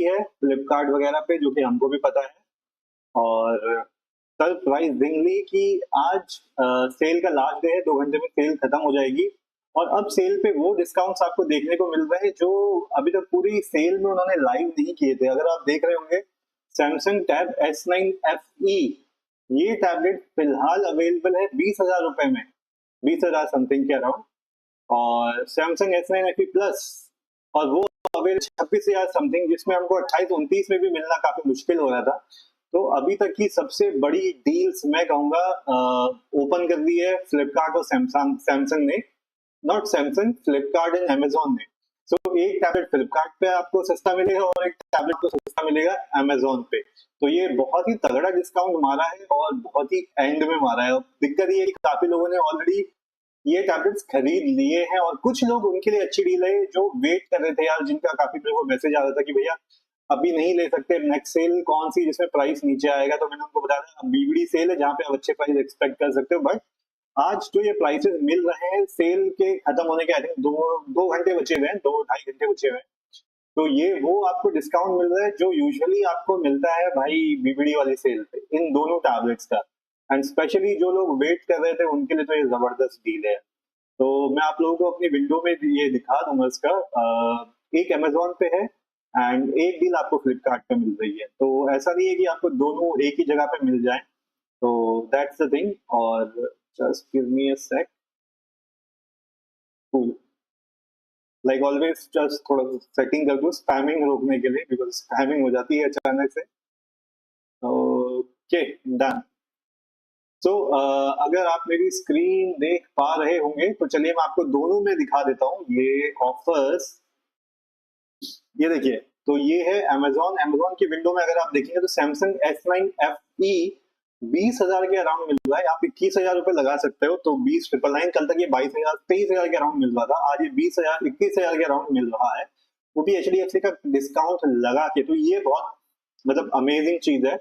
है फ्लिपकार्ट वगैरह पे, जो कि हमको भी पता है। और सरप्राइजिंगली कि आज सेल का लास्ट डे है, 2 घंटे में सेल खत्म हो जाएगी। और अब सेल पे वो डिस्काउंट्स आपको देखने को मिल रहे हैं जो अभी तक पूरी सेल में उन्होंने लाइव नहीं किए थे। अगर आप देख रहे होंगे सैमसंग टैब S9 FE, ये टैबलेट फिलहाल अवेलेबल है 20,000 रुपए में, 20,000 समथिंग के अराउंड। और सैमसंग S9 FE प्लस, और वो अवेलेबल 26,000 समथिंग, जिसमें हमको 28-29 में भी मिलना काफी मुश्किल हो रहा था। तो अभी तक की सबसे बड़ी डील्स मैं कहूंगा ओपन कर दी है फ्लिपकार्ट और सैमसंग ने, not Samsung, Flipkart and Amazon ने। तो एक टैबलेट फ्लिपकार्ट पे आपको सस्ता मिलेगा और एक टैबलेट को सस्ता मिलेगा अमेजोन पे। तो ये बहुत ही तगड़ा डिस्काउंट मारा है और बहुत ही एंड में मारा है। दिक्कत ये है कि काफी लोगों ने ऑलरेडी ये टैबलेट्स खरीद लिए हैं, और कुछ लोग उनके लिए अच्छी डील है जो वेट कर रहे थे यार, जिनका काफी मेरे को मैसेज आ रहा था कि भैया अभी नहीं ले सकते, नेक्स्ट सेल कौन सी जिसमें प्राइस नीचे आएगा। तो मैंने उनको बताया बीबीडी सेल है जहाँ पे आप अच्छे प्राइस एक्सपेक्ट कर सकते हो। बट आज जो ये प्राइसेस मिल रहे हैं सेल के खत्म होने के, आई थिंक 2 घंटे बचे हुए हैं, 2-2.5 घंटे बचे हुए हैं। तो ये वो आपको डिस्काउंट मिल रहा है जो यूजुअली आपको मिलता है भाई बीबीडी वाली सेल पे, इन दोनों टैबलेट्स का। एंड स्पेशली जो लोग वेट कर रहे थे उनके लिए तो ये जबरदस्त डील है। तो मैं आप लोगों को अपनी विंडो में ये दिखा दूंगा इसका। एक अमेजोन पे है एंड एक डील आपको फ्लिपकार्ट पे मिल रही है। तो ऐसा नहीं है कि आपको दोनों एक ही जगह पे मिल जाए। तो दैट्स द थिंग। और जस्ट गिव मी अ सेक, लाइक ऑलवेज जस्ट थोड़ा सेटिंग कर दूं स्पैमिंग रोकने के लिए, बिकॉज स्पैमिंग हो जाती है अचानक से। Okay done. सो अगर आप मेरी स्क्रीन देख पा रहे होंगे तो चलिए मैं आपको दोनों में दिखा देता हूँ ये ऑफर्स। ये देखिए, तो ये है अमेजोन की विंडो में अगर आप देखेंगे तो सैमसंग S9 FE 20,000 के अराउंड मिल रहा है। आप 21,000 रुपए लगा सकते हो, तो 20,999, कल तक ये 22,000 23,000 के अराउंड मिल रहा था, आज ये 20,000 21,000 के अराउंड मिल रहा है, वो भी HDFC का डिस्काउंट लगा के। तो ये बहुत मतलब अमेजिंग चीज है।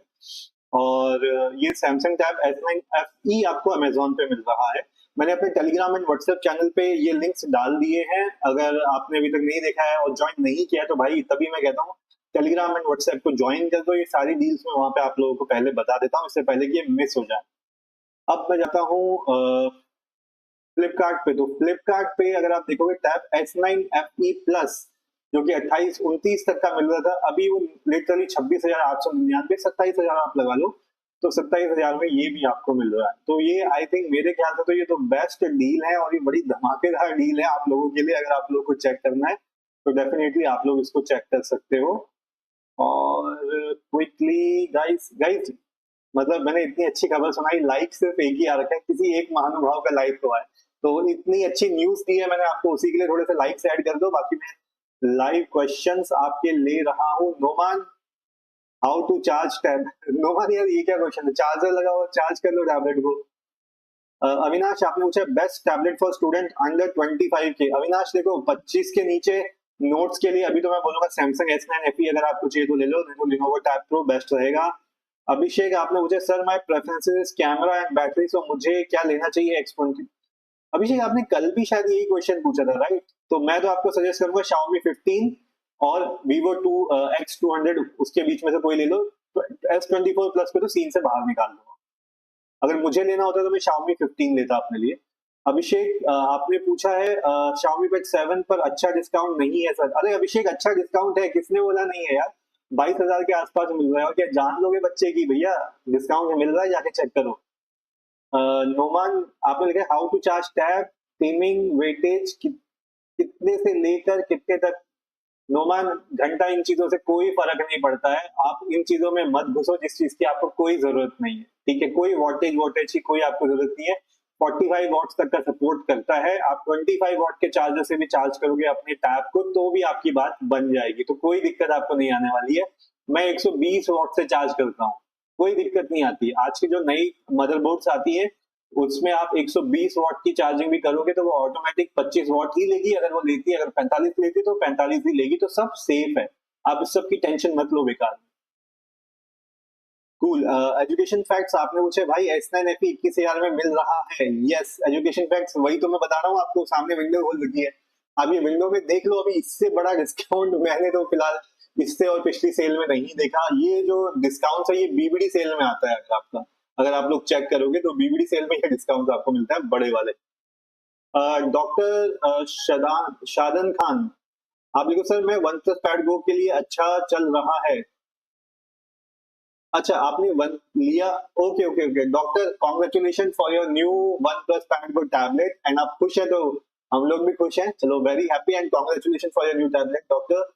और ये सैमसंग टैब S9 FE आपको अमेजोन पे मिल रहा है। मैंने अपने टेलीग्राम एंड व्हाट्सएप चैनल पे ये लिंक्स डाल दिए हैं, अगर आपने अभी तक नहीं देखा है और ज्वाइन नहीं किया है तो भाई तभी मैं कहता हूँ टेलीग्राम एंड व्हाट्सएप को ज्वाइन कर दो। ये सारी डील्स मैं वहां पे आप लोगों को पहले बता देता हूँ, इससे पहले कि ये मिस हो जाए। अब मैं जाता हूँ फ्लिपकार्ट पे। तो फ्लिपकार्ट पे अगर आप देखोगे टैब S9 FE प्लस, जो कि 28-29 तक का मिल रहा था, अभी वो लिटरली 26,899, 27,000 आप लगा लो, तो 27,000 में ये भी आपको मिल रहा है। तो ये आई थिंक मेरे ख्याल से तो ये तो बेस्ट डील है और ये बड़ी धमाकेदार डील है आप लोगों के लिए। अगर आप लोगों को चेक करना है तो डेफिनेटली आप लोग इसको चेक कर सकते हो। और क्विकली गाइस गाइस, मतलब मैंने इतनी अच्छी खबर सुनाई, लाइक सिर्फ एक ही आ रखा है, किसी एक महानुभाव का लाइक हुआ है। तो इतनी अच्छी न्यूज दी है मैंने आपको, उसी के लिए थोड़े से लाइक्स ऐड कर दो। बाकी मैं लाइव क्वेश्चंस आपके ले रहा हूँ। Noman, how to charge tab? Noman यार ये क्या क्वेश्चन है? चार्जर लगाओ, चार्ज कर लो टैबलेट को। अविनाश आपने पूछा best tablet for student under 25 के। अविनाश देखो 25 के नीचे नोट्स के लिए अभी तो मैं बोलूंगा सैमसंग S9 FE, अगर आपको चाहिए तो ले लो, नहीं तो लिनोवो टैब प्रो बेस्ट रहेगा। अभिषेक आपने पूछा sir my preferences camera and battery, so मुझे क्या लेना चाहिए X20? अभिषेक आपने कल भी शायद यही क्वेश्चन पूछा था राइट? तो मैं तो आपको सजेस्ट करूंगा Xiaomi 15 और Vivo X200, उसके बीच में से कोई ले लो। S24 प्लस को तो सीन से बाहर निकाल लो। अगर मुझे लेना होता तो मैं Xiaomi 15 लेता अपने लिए। अभिषेक आपने पूछा है Xiaomi Pad 7 पर अच्छा डिस्काउंट नहीं है सर। अरे अभिषेक अच्छा डिस्काउंट है, किसने बोला नहीं है यार? 22,000 के आसपास मिल रहा है, और क्या जान लोगे बच्चे की भैया डिस्काउंट मिल रहा है, जाके चेक करो। नोमान आपने लिखा हाउ टू चार्ज टैब, टीमिंग वेटेज कितने से लेकर कितने तक? नोमान घंटा इन चीजों से कोई फर्क नहीं पड़ता है, आप इन चीजों में मत घुसो जिस चीज की आपको कोई जरूरत नहीं है, ठीक है? कोई वोल्टेज की कोई आपको जरूरत नहीं है। 45 वॉट्स तक का सपोर्ट करता है, आप 25 वॉट के चार्जर से भी चार्ज करोगे अपने टैब को तो भी आपकी बात बन जाएगी, तो कोई दिक्कत आपको नहीं आने वाली है। मैं 120 वॉट से चार्ज करता हूँ, कोई दिक्कत नहीं आती। आज की जो नई मदरबोर्ड्स आती है उसमें आप 120 वॉट की चार्जिंग भी करोगे तो वो ऑटोमेटिक 25 वॉट ही लेगी, अगर वो लेती है, अगर 45 लेती तो 45 ही लेगी, तो सब सेफ है, आप इस सब की टेंशन मत लो बेकार। कूल। एजुकेशन फैक्ट्स आपने पूछे भाई S9 FE 21,000 में मिल रहा है। यस, एजुकेशन फैक्ट्स वही तो मैं बता रहा हूँ आपको, सामने विंडो खोल रखी है, आप ये विंडो में देख लो। अभी इससे बड़ा डिस्काउंट मैंने तो फिलहाल इससे और पिछली सेल में नहीं देखा। ये जो डिस्काउंट है ये बीबीडी सेल में आता है। अगर आप लोग चेक करोगे तो बीबीडी सेल में ये डिस्काउंट आपको मिलता है बड़े वाले। डॉक्टर शादन खान, आप लिखो सर मैं वन प्लस पैड गो के लिए अच्छा चल रहा है। अच्छा आपने वन लिया, okay okay okay doctor, congratulation for your new one plus pad go tablet. And आप खुश है तो हम लोग भी खुश हैं, चलो very happy and congratulation for your new tablet doctor.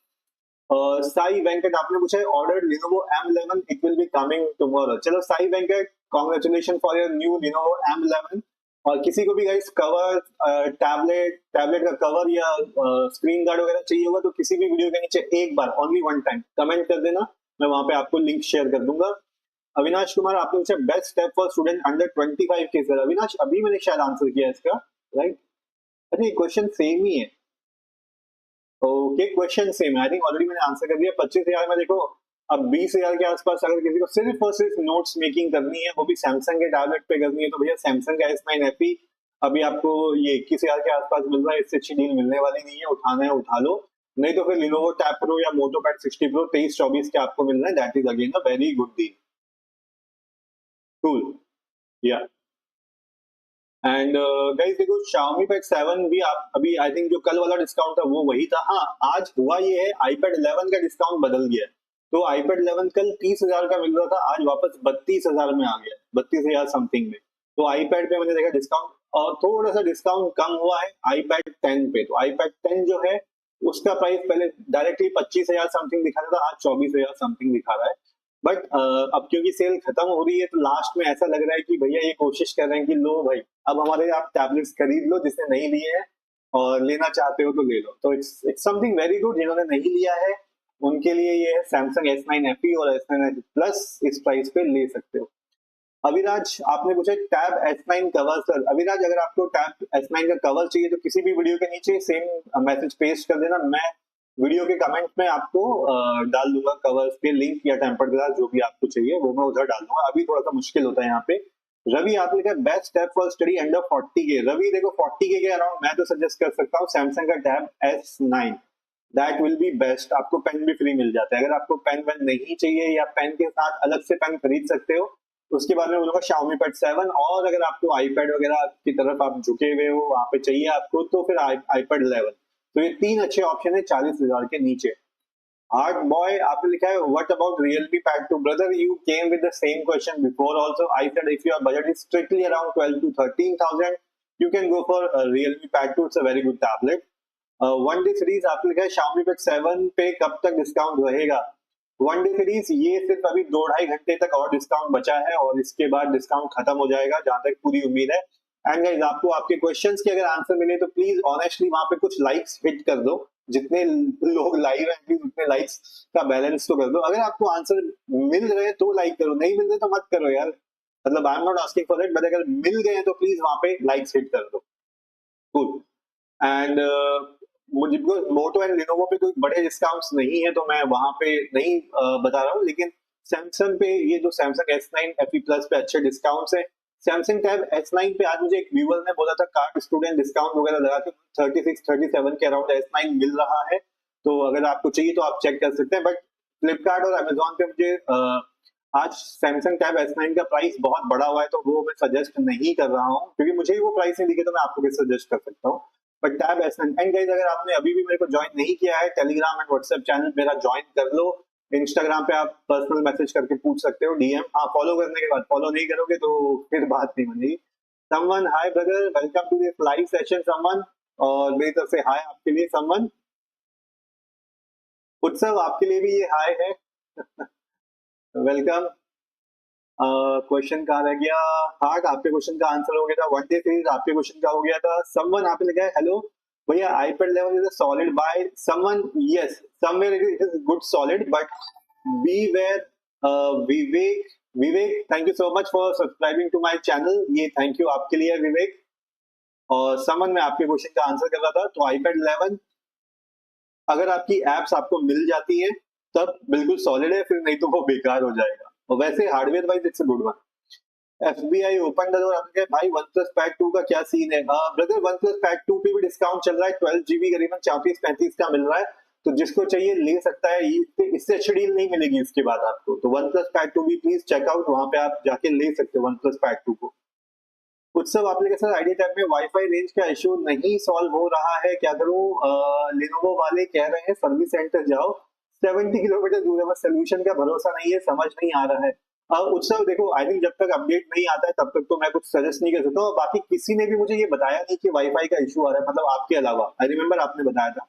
Sai Venkat आपने पूछा है order Lenovo M11 it will be coming tomorrow. चलो Sai Venkat congratulation for your new Lenovo M11। और किसी को भी गाइस कवर टैबलेट का कवर या स्क्रीन गार्ड वगैरह चाहिए होगा तो किसी भी वीडियो के नीचे एक बार ओनली वन टाइम कमेंट कर देना, मैं वहां पे आपको लिंक शेयर कर दूंगा। अविनाश कुमार आपने पूछा best step for student under 25 के सर। अविनाश अभी मैंने शायद आंसर किया इसका, राइट? अच्छा ये क्वेश्चन सेम ही है, ओके क्वेश्चन सेम है, आई थिंक ऑलरेडी मैंने आंसर कर दिया। 25,000 में देखो अब 20,000 के आसपास अगर किसी को सिर्फ और सिर्फ नोट्स मेकिंग करनी है वो भी सैमसंग के टैबलेट पे करनी है तो भैया सैमसंग का S9 FE अभी आपको ये 21,000 के आसपास मिल रहा है, इससे अच्छी डील मिलने वाली नहीं है, उठाना है उठा लो। नहीं तो फिर Lenovo Tab Pro या MotoPad 60 Pro 23-24 के आपको मिल रहा है, that is again a very good deal. Cool या एंड गाइस देखो Xiaomi Pad 7 भी आप अभी आई थिंक जो कल वाला डिस्काउंट था वो वही था। हाँ आज हुआ ये है iPad 11 का डिस्काउंट बदल गया, तो iPad 11 कल 30,000 का मिल रहा था, आज वापस 32,000 में आ गया, 32,000 समथिंग में। तो iPad पे मैंने देखा डिस्काउंट और थोड़ा सा डिस्काउंट कम हुआ है iPad 10 पे। तो iPad 10 जो है उसका प्राइस पहले डायरेक्टली 25,000 समथिंग दिखा रहा था, आज 24,000 समथिंग दिखा रहा है। बट अब क्योंकि सेल खत्म हो रही है तो लास्ट में ऐसा लग रहा है कि भैया ये कोशिश कर रहे हैं कि लो भाई अब हमारे आप टैबलेट्स खरीद लो जिसने नहीं लिए हैं और लेना चाहते हो तो ले लो। तो इट्स समथिंग वेरी गुड, जिन्होंने नहीं लिया है उनके लिए ये है सैमसंग S9 FE और S9 FE प्लस इस प्राइस पे ले सकते हो। अविराज आपने पूछा tab S9 cover sir. Aviraj अगर आपको टैब S9 का कवर चाहिए तो किसी भी वीडियो के नीचे सेम मैसेज पेस्ट कर देना, मैं वीडियो के कमेंट में आपको डाल दूंगा कवर्स के लिंक या टेम्पर्ड ग्लास जो भी आपको चाहिए वो मैं उधर डाल दूंगा। अभी थोड़ा सा मुश्किल होता है यहाँ पे। रवि आपने लिखा best step for study under 40K। Ravi देखो 40K के अराउंड मैं तो सजेस्ट कर सकता हूँ सैमसंग का tab S9, that will be best. आपको पेन भी फ्री मिल जाता है, अगर आपको पेन वेन नहीं चाहिए या पेन के साथ अलग से पेन खरीद सकते हो। उसके बाद में बोलूंगा Xiaomi Pad 7, और अगर आपको iPad वगैरह की तरफ आप झुके हुए हो वहां पे चाहिए आपको तो फिर iPad 11। तो ये तीन अच्छे ऑप्शन है 40,000 के नीचे। हार्ट बॉय आपने लिखा है what about Realme Pad 2 brother, you came with the same question before also. I said if your budget is strictly around 12 to 13,000 you can go for Realme Pad 2, it's a very good tablet. One day series आपने लिखा है Xiaomi Pad 7 पे कब तक discount रहेगा। One day series ये सिर्फ अभी 2-2.5 घंटे तक और डिस्काउंट बचा है और इसके बाद डिस्काउंट खत्म हो जाएगा जहां तक पूरी उम्मीद है। एंड गाइस आपको आपके क्वेश्चंस के अगर आंसर मिले तो प्लीज ऑनेस्टली वहां पे कुछ लाइक्स हिट कर दो, जितने लोग लाइव हैं प्लीज उतने लाइक्स का बैलेंस तो कर दो। अगर आपको आंसर मिल रहे तो लाइक करो, नहीं मिल रहे तो मत करो यार, मतलब I am not asking for it, but अगर मिल गए तो प्लीज वहां पे लाइक्स हिट कर दो। कूल एंड मुझे मोटो एंड लिनोवो पे कोई बड़े डिस्काउंट्स नहीं है तो मैं वहां पे नहीं बता रहा हूँ, लेकिन सैमसंग पे ये जो सैमसंग S9 FE प्लस पे अच्छे डिस्काउंट्स है। सैमसंग टैब S9 पे आज मुझे एक व्यूअर ने बोला था कार्ड स्टूडेंट डिस्काउंट वगैरह लगा के 36-37 के अराउंड S9 मिल रहा है, तो अगर आपको चाहिए तो आप चेक कर सकते हैं। बट फ्लिपकार्ट और अमेजोन पे मुझे आज सैमसंग टैब S9 का प्राइस बहुत बड़ा हुआ है तो वो मैं सजेस्ट नहीं कर रहा हूँ, क्योंकि मुझे ही वो प्राइस नहीं दिखे तो मैं आपको भी सजेस्ट कर सकता हूँ। But tab S9 and guys अगर आपने अभी भी मेरे को ज्वाइन नहीं किया है टेलीग्राम एंड व्हाट्सएप चैनल मेरा ज्वाइन कर लो। इंस्टाग्राम पे आप पर्सनल मैसेज करके पूछ सकते हो DM, हाँ फॉलो करने के बाद, फॉलो नहीं करोगे तो फिर बात नहीं बनेगी। Someone hi brother welcome to this live session someone, और मेरी तरफ से हाय आपके लिए समवन। उत्सव आपके लिए भी ये हाय है वेलकम। क्वेश्चन कहाँ रह गया, हार्ट आपके क्वेश्चन का आंसर हो गया था, वन डे सीरीज आपके क्वेश्चन का हो गया था। समवन आपने लिखा है हेलो भैया iPad 11 is a solid buy, someone yes somewhere it is good solid but beware Vivek thank you so much for subscribing to my channel, ये थैंक यू आपके लिए विवेक। और समवन मैं आपके क्वेश्चन का आंसर कर रहा था, तो iPad 11 अगर आपकी एप्स आपको मिल जाती है तब बिल्कुल सॉलिड है, फिर नहीं तो वो बेकार हो जाएगा। और वैसे hardware wise it's a good one. FBI open the door आपने कहा भाई OnePlus Pad 2 का क्या सीन है। ब्रदर OnePlus Pad 2 पे भी डिस्काउंट चल रहा है, 12 GB करीबन 34-35 का मिल रहा है। तो जिसको चाहिए ले सकता है, इससे अच्छी डील नहीं मिलेगी इसके बाद आपको। तो वन प्लस पैड 2 भी प्लीज चेकआउट, वहां पे आप जाके ले सकते हो वन प्लस पैड 2 को। उत्सव एप्लीकेशन आईडी टैब में वाईफाई रेंज का इशू नहीं सॉल्व हो रहा है, क्या करूं? लेनोवो वाले कह रहे हैं सर्विस सेंटर जाओ, 70 किलोमीटर दूर है, बस सोल्यूशन का भरोसा नहीं है, समझ नहीं आ रहा है। उत्सव देखो, आई थिंक जब तक अपडेट नहीं आता है तब तक तो मैं कुछ सजेस्ट नहीं कर सकता हूँ। बाकी किसी ने भी मुझे ये बताया नहीं कि वाईफाई का इशू आ रहा है, मतलब आपके अलावा। आई रिमेम्बर आपने बताया था।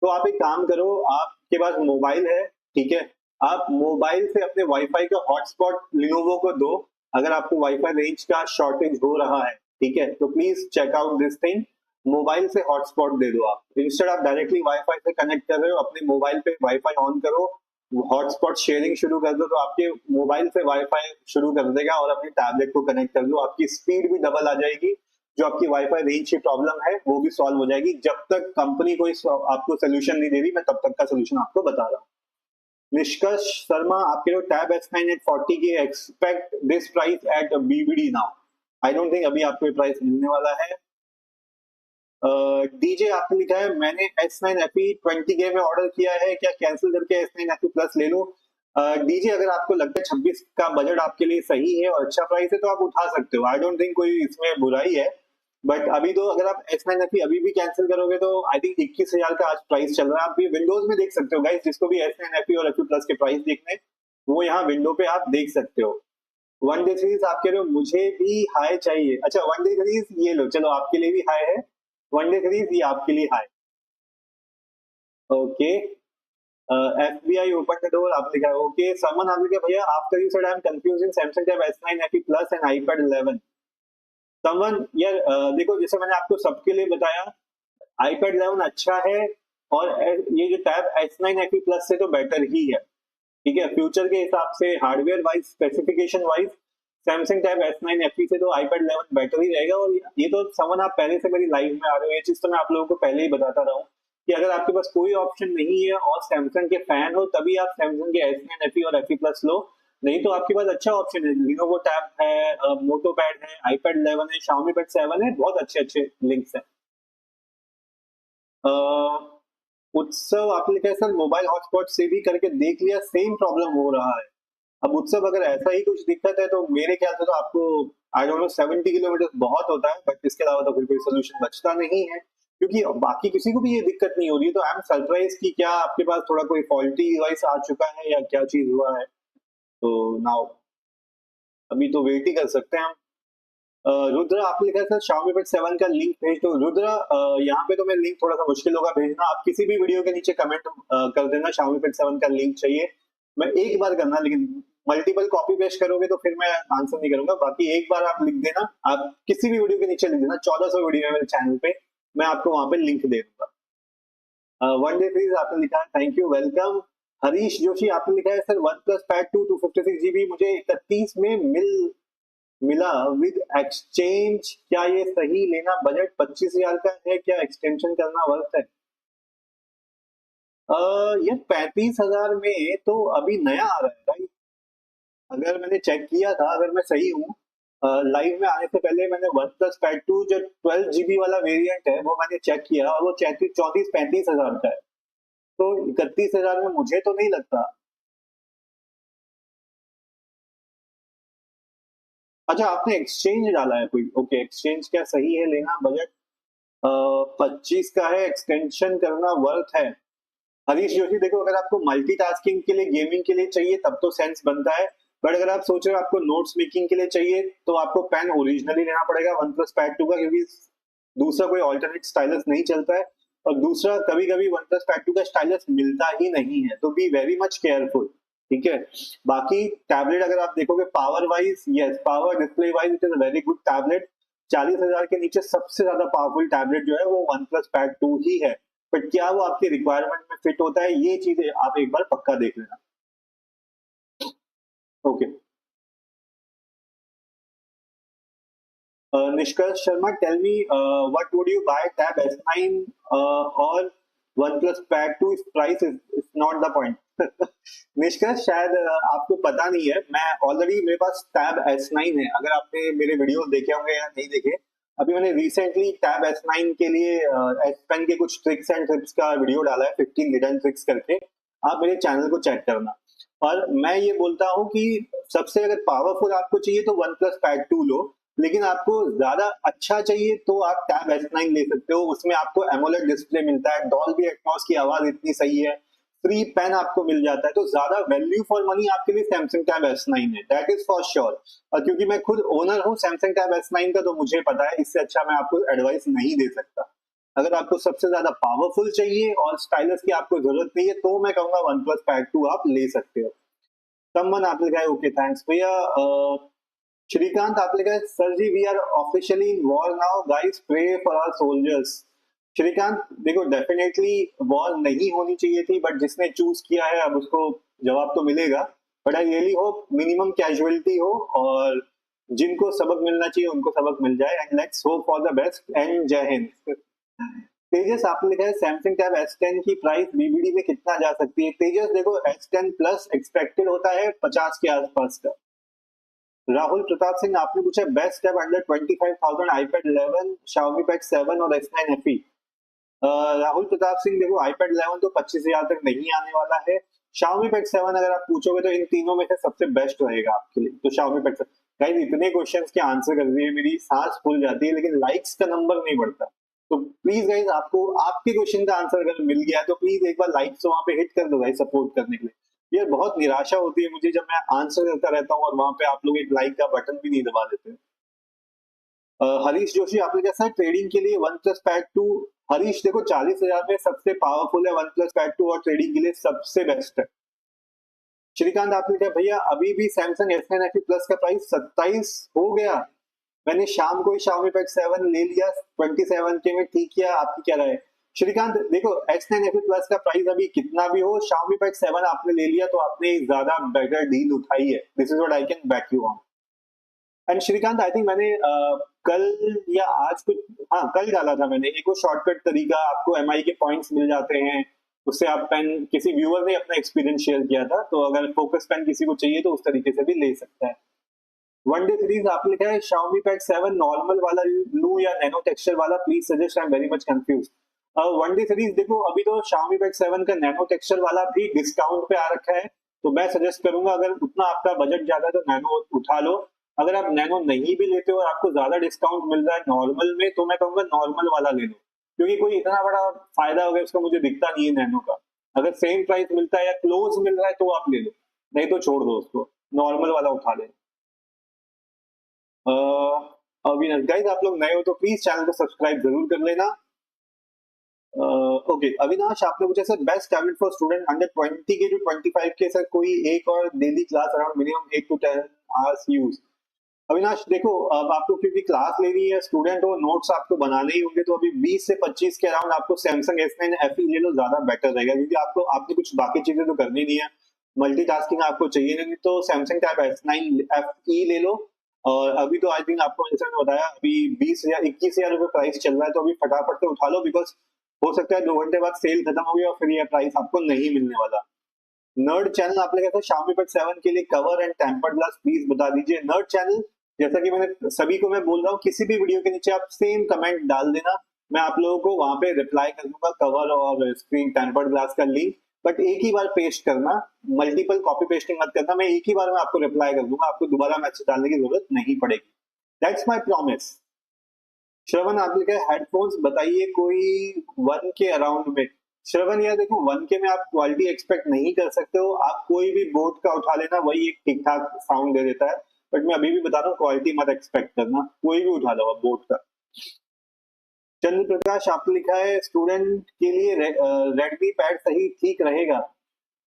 तो आप एक काम करो, आपके पास मोबाइल है, ठीक है, आप मोबाइल से अपने वाईफाई का हॉटस्पॉट लिनोवो को दो, अगर आपको वाईफाई रेंज का शॉर्टेज हो रहा है, ठीक है, तो please check out this thing. Mobile से हॉटस्पॉट दे दो आप, इंस्टेड आप डायरेक्टली वाईफाई से कनेक्ट कर रहे हो, अपने मोबाइल पे वाईफाई ऑन करो, हॉटस्पॉट शेयरिंग शुरू कर दो, तो आपके मोबाइल से वाईफाई शुरू कर देगा और अपने टैबलेट को कनेक्ट कर दो, आपकी स्पीड भी डबल आ जाएगी, जो आपकी वाईफाई रेंज की प्रॉब्लम है वो भी सॉल्व हो जाएगी। जब तक कंपनी कोई आपको सोल्यूशन नहीं दे रही, मैं तब तक का सोल्यूशन आपको बता रहा हूँ। निष्कर्ष शर्मा, आपके लिए tab S9 at 40 K expect this price at BBD now. I don't think अभी आपको प्राइस मिलने वाला है। डीजे आपने लिखा है मैंने S9 FE 20K में ऑर्डर किया है, क्या कैंसिल करके S9 FE प्लस ले लूं? डीजे अगर आपको लगता है 26 का बजट आपके लिए सही है और अच्छा प्राइस है तो आप उठा सकते हो, आई डोंट थिंक कोई इसमें बुराई है। बट अभी तो अगर आप S9 FE अभी भी कैंसिल करोगे तो आई थिंक 21,000 का आज प्राइस चल रहा है। आप भी विंडोज में देख सकते हो गाइस, जिसको भी S9 FE और FE प्लस के प्राइस देखने, वो यहाँ विंडो पे आप देख सकते हो। वन डे सीरीज आप कह रहे हो मुझे भी हाई चाहिए, अच्छा वन डे सीरीज ये लो, चलो आपके लिए भी हाई है, वन डे सीरीज ये आपके लिए high. Okay, FBI open the door आप लिखा है। ओके, समन आप लिखा भैया after you said I am confusing Samsung tab S9 FE plus and iPad 11। समन यार देखो, जैसे मैंने आपको सबके लिए बताया, आईपैड 11 अच्छा है और ये जो टैब S9 FE प्लस से तो बेटर ही है, ठीक है, फ्यूचर के हिसाब से, hardware wise, specification wise, Samsung tab S9 FE से तो आईपैड 11 बेटर ही रहेगा। और ये तो समन आप पहले से मेरी लाइव में आ रहे हो, ये चीज तो मैं आप लोगों को पहले ही बताता रहा हूँ कि अगर आपके पास कोई ऑप्शन नहीं है और सैमसंग के फैन हो तभी आप सैमसंग के S9 FE और FE प्लस लो, नहीं तो आपके पास अच्छा ऑप्शन है, लिनोवो टैब है, मोटो पैड है, आईपैड 11 है, शाओमी पैड 7 है, बहुत अच्छे अच्छे लिंक्स हैं। उत्सव आपने लिखा है सर मोबाइल हॉटस्पॉट से भी करके देख लिया, सेम प्रॉब्लम हो रहा है। अब उत्सव अगर ऐसा ही कुछ दिक्कत है तो मेरे ख्याल से तो आपको, आई डोंट नो, 70 किलोमीटर बहुत होता है, बट इसके अलावा तो फिर कोई सोल्यूशन बचता नहीं है, क्योंकि बाकी किसी को भी ये दिक्कत नहीं हो रही है। तो आई एम सरप्राइज कि क्या आपके पास थोड़ा कोई फॉल्टी डिवाइस आ चुका है या क्या चीज हुआ है। तो नाउ अभी तो वेट ही कर सकते हैं हम। रुद्र आपने लिखा है सर Xiaomi Pad 7 का लिंक भेज दो। रुद्र यहाँ पे तो मैं लिंक थोड़ा सा मुश्किल होगा भेजना, आप किसी भी वीडियो के नीचे कमेंट कर देना Xiaomi Pad 7 का लिंक चाहिए। मैं एक बार करना, लेकिन मल्टीपल कॉपी पेस्ट करोगे तो फिर मैं आंसर नहीं करूंगा। बाकी एक बार आप लिख देना, आप किसी भी वीडियो के नीचे लिख देना, 1400 वीडियो है मेरे चैनल पे, मैं आपको वहां पे लिंक दे दूंगा। वन डे प्लीज आपने लिखा है, thank you, welcome. Harish Joshi आपने लिखा है sir one plus pad 2 256GB मुझे 31 में मिला विद एक्सचेंज, क्या ये सही? लेना बजट 25,000 का है, क्या एक्सटेंशन करना वर्थ है? ये 35,000 में तो अभी नया आ रहा है भाई, अगर मैंने चेक किया था, अगर मैं सही हूँ, लाइव में आने से पहले मैंने वन प्लस पैड 2 जो 12GB वाला वेरिएंट है वो मैंने चेक किया और वो 34-35,000 का है, तो 31,000 में मुझे तो नहीं लगता। अच्छा, आपने एक्सचेंज डाला है कोई? ओके, एक्सचेंज क्या सही है? लेना बजट 25 का है, एक्सटेंशन करना वर्थ है। हरीश जोशी देखो, अगर आपको मल्टीटास्किंग के लिए, गेमिंग के लिए चाहिए तब तो सेंस बनता है, बट अगर आप सोच रहे हो आपको नोट्स मेकिंग के लिए चाहिए तो आपको पेन ओरिजिनली लेना पड़ेगा वन प्लस पैड 2 का, क्योंकि दूसरा कोई ऑल्टरनेट स्टाइलस नहीं चलता है, और दूसरा कभी कभी वन प्लस पैड 2 का स्टाइलस मिलता ही नहीं है, तो बी वेरी मच केयरफुल, ठीक है। बाकी टैबलेट अगर आप देखोगे power wise, yes, power display wise it is a very good tablet. 40,000 के नीचे सबसे ज्यादा पावरफुल टैबलेट जो है वो वन प्लस पैड 2 ही है, बट क्या वो आपकी रिक्वायरमेंट में फिट होता है, ये चीजें आप एक बार पक्का देख लेना। Okay, Nishkarsh Sharma tell me what would you buy tab S9 और OnePlus pad 2, price is not the point. Nishkarsh शायद आपको पता नहीं है, मैं ऑलरेडी, मेरे पास टैब S9 है, अगर आपने मेरे वीडियोस देखे होंगे या नहीं देखे, अभी मैंने रिसेंटली टैब S9 के लिए एस पेन के कुछ ट्रिक्स एंड टिप्स का वीडियो डाला है, 15 हिडन ट्रिक्स करके। आप मेरे चैनल को चेक करना। और मैं ये बोलता हूँ कि सबसे अगर पावरफुल आपको चाहिए तो वन प्लस पैड 2 लो, लेकिन आपको ज्यादा अच्छा चाहिए तो आप टैब S9 ले सकते हो। उसमें आपको एमोलेड डिस्प्ले मिलता है, डॉल्बी एटमॉस की आवाज इतनी सही है, फ्री पेन आपको मिल जाता है, तो ज्यादा वैल्यू फॉर मनी आपके लिए सैमसंग टैब S9 है, दैट इज फॉर श्योर। और क्योंकि मैं खुद ओनर हूँ सैमसंग टैब S9 का, तो मुझे पता है, इससे अच्छा मैं आपको एडवाइस नहीं दे सकता। अगर आपको सबसे ज्यादा पावरफुल चाहिए और स्टाइलस की आपको जरूरत नहीं है तो मैं कहूंगा वन प्लस पैड 2 आप ले सकते हो। समवन आप लिखा है ओके थैंक्स भैया। श्रीकांत आप लिखा है sir ji we are officially in war now guys pray for our soldiers. Shrikant देखो डेफिनेटली वॉर नहीं होनी चाहिए थी, बट जिसने चूज किया है अब उसको जवाब तो मिलेगा। But I really hope minimum casualty हो और जिनको सबक मिलना चाहिए उनको सबक मिल जाए, and let's hope for the best and जय हिंद। तेजस आपने लिखा है सैमसंग टैब S10 की प्राइस बीबीडी में कितना जा सकती है। तेजस देखो S10 प्लस एक्सपेक्टेड होता है 50 के आसपास का। राहुल प्रताप सिंह आपने पूछा best tab under 25,000 iPad 11, Xiaomi Pad 7 और S9 FE। राहुल प्रताप सिंह देखो आईपैड 11 तो 25,000 तक नहीं आने वाला है। Xiaomi Pad 7 अगर आप पूछोगे तो इन तीनों में से सबसे बेस्ट रहेगा आपके लिए, तो Xiaomi Pad 7। गाइस इतने क्वेश्चंस के आंसर कर दिए, मेरी सांस फूल जाती है, लेकिन लाइक्स का नंबर नहीं बढ़ता। तो प्लीज गाइस आपको आपके क्वेश्चन का आंसर अगर मिल गया है तो प्लीज एक बार लाइक तो वहां पे हिट कर दो गाइस, सपोर्ट करने के लिए। यार बहुत निराशा होती है मुझे जब मैं आंसर करता रहता हूँ और वहां पे आप लोग एक लाइक का बटन भी नहीं दबा देते। हरीश जोशी आपने कैसा ट्रेडिंग के लिए वन प्लस पैड 2। हरीश देखो 40,000 में सबसे पावरफुल है वन प्लस पैड 2 और ट्रेडिंग के लिए सबसे बेस्ट है। श्रीकांत आपने कहा भैया अभी भी सैमसंग S9 FE प्लस का प्राइस 27 हो गया, मैंने शाम को ही Xiaomi Pad 7 ले लिया 27 के में, ठीक किया, आपकी क्या राय है। श्रीकांत देखो S9 FE प्लस का प्राइस अभी कितना भी हो, Xiaomi Pad 7 आपने ले लिया तो आपने ज्यादा बेटर डील उठाई है, this is what I can back you on. And Shrikant I think मैंने कल या आज कुछ, हाँ कल डाला था मैंने एक वो शॉर्टकट तरीका, आपको MI के पॉइंट्स मिल जाते हैं, उससे आप पेन, किसी व्यूअर ने अपना एक्सपीरियंस शेयर किया था, तो अगर फोकस पेन किसी को चाहिए तो उस तरीके से भी ले सकता है। वनडे सीरीज आप लिखा है Xiaomi Pad 7 नॉर्मल वाला लूं या नैनो टेक्सचर वाला, please suggest, I am very much confuse. One day series देखो अभी तो Xiaomi Pad 7 का नैनो टेक्सचर वाला भी डिस्काउंट पे आ रखा है, तो मैं सजेस्ट करूंगा अगर उतना आपका बजट ज्यादा है तो नैनो उठा लो। अगर आप नैनो नहीं भी लेते हो और आपको ज्यादा डिस्काउंट मिल रहा है नॉर्मल में, तो मैं कहूंगा नॉर्मल वाला ले लो, क्योंकि कोई इतना बड़ा फायदा होगा उसका मुझे दिखता नहीं है नैनो का। अगर सेम प्राइस मिलता है या क्लोज मिल रहा है तो आप ले लो, नहीं तो छोड़ दो उसको, नॉर्मल वाला उठा ले। अविनाश गाइस आप लोग नए हो तो प्लीज चैनल को सब्सक्राइब जरूर कर लेना। ओके अविनाश आपने पूछा sir best tablet for student under 20 के टू 25 के, सर कोई एक और daily class around minimum 8 to 10 hours use. Avinash देखो अब आपको क्योंकि क्लास लेनी है, स्टूडेंट हो, नोट्स आपको बनाने ही होंगे, तो अभी 20 से 25 के अराउंड आपको सैमसंग S9 FE ले लो, ज्यादा बेटर रहेगा, क्योंकि आपको आपने कुछ बाकी चीजें तो करनी नहीं है, मल्टीटास्किंग आपको चाहिए नहीं, तो सैमसंग टैब S9 FE ले लो। और अभी तो आई थिंक आपको जैसे मैंने बताया अभी 20,000 21,000 रुपए प्राइस चल रहा है, तो अभी फटाफट से उठा लो, बिकॉज हो सकता है 2 घंटे बाद सेल खत्म हो गई और फिर ये प्राइस आपको नहीं मिलने वाला। नर्ड चैनल आपने कहते हैं Xiaomi Pad 7 के लिए cover and tempered glass please बता दीजिए। नर्ड चैनल जैसा कि मैंने सभी को मैं बोल रहा हूँ, किसी भी वीडियो के नीचे आप सेम कमेंट डाल देना, मैं आप लोगों को वहां पे रिप्लाई कर दूंगा, कवर और स्क्रीन टेम्पर्ड ग्लास का लिंक, बट एक ही बार पेस्ट करना, मल्टीपल कॉपी पेस्टिंग मत करना, मैं एक ही बार में आपको रिप्लाई कर दूंगा, आपको दोबारा मैसेज डालने की जरूरत नहीं पड़ेगी, दैट्स माई प्रॉमिस। श्रवण आप लिखा है हेडफोन्स बताइए कोई 1 के अराउंड में। श्रवण यार देखो 1 के में आप क्वालिटी एक्सपेक्ट नहीं कर सकते हो, आप कोई भी बोट का उठा लेना, वही एक ठीक ठाक साउंड दे देता है, बट मैं अभी भी बता रहा हूँ क्वालिटी मत एक्सपेक्ट करना, कोई भी उठा लो बोट का। चंद्र प्रकाश आपने लिखा है स्टूडेंट के लिए रेडमी पैड सही ठीक रहेगा।